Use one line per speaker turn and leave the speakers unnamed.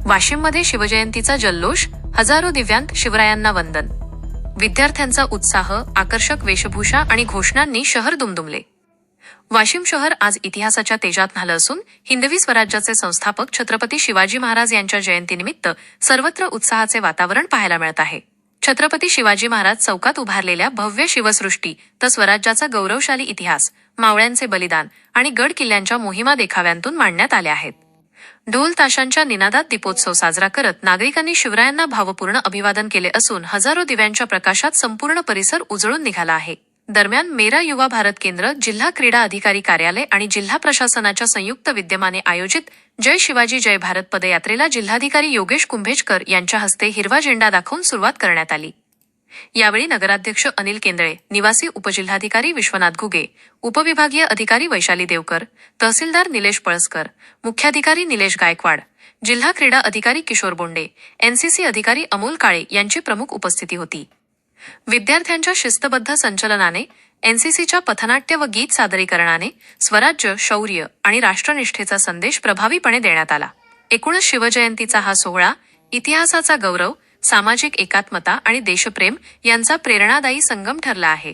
वाशिममध्ये शिवजयंतीचा जल्लोष, हजारो दिव्यांत शिवरायांना वंदन. विद्यार्थ्यांचा उत्साह, आकर्षक वेशभूषा आणि घोषणांनी शहर दुमदुमले. वाशिम शहर आज इतिहासाच्या तेजात न्हालं असून हिंदवी स्वराज्याचे संस्थापक छत्रपती शिवाजी महाराज यांच्या जयंतीनिमित्त सर्वत्र उत्साहाचे वातावरण पाहायला मिळत आहे. छत्रपती शिवाजी महाराज चौकात उभारलेल्या भव्य शिवसृष्टी तर स्वराज्याचा गौरवशाली इतिहास, मावळ्यांचे बलिदान आणि गड किल्ल्यांच्या मोहिमा देखाव्यांतून मांडण्यात आल्या आहेत. ढोल ताशांच्या निनादात दीपोत्सव साजरा करत नागरिकांनी शिवरायांना भावपूर्ण अभिवादन केले असून हजारो दिव्यांच्या प्रकाशात संपूर्ण परिसर उजळून निघाला आहे. दरम्यान मेरा युवा भारत केंद्र, जिल्हा क्रीडा अधिकारी कार्यालय आणि जिल्हा प्रशासनाच्या संयुक्त विद्यमाने आयोजित जय शिवाजी जय भारत पदयात्रेला जिल्हाधिकारी योगेश कुंभेजकर यांच्या हस्ते हिरवा झेंडा दाखवून सुरुवात करण्यात आली. यावेळी नगराध्यक्ष अनिल केंद्रे, निवासी उपजिल्हाधिकारी विश्वनाथ घुगे, उपविभागीय अधिकारी वैशाली देवकर, तहसीलदार निलेश पळसकर, मुख्याधिकारी निलेश गायकवाड, जिल्हा क्रीडा अधिकारी किशोर बोंडे, एनसीसी अधिकारी अमोल काळे यांची प्रमुख उपस्थिती होती. विद्यार्थ्यांच्या शिस्तबद्ध संचलनाने, एनसीसीच्या पथनाट्य व गीत सादरीकरणाने स्वराज्य, शौर्य आणि राष्ट्रनिष्ठेचा संदेश प्रभावीपणे देण्यात आला. एकूणच शिवजयंतीचा हा सोहळा इतिहासाचा गौरव, सामाजिक एकात्मता आणि देशप्रेम यांचा प्रेरणादायी संगम ठरला आहे.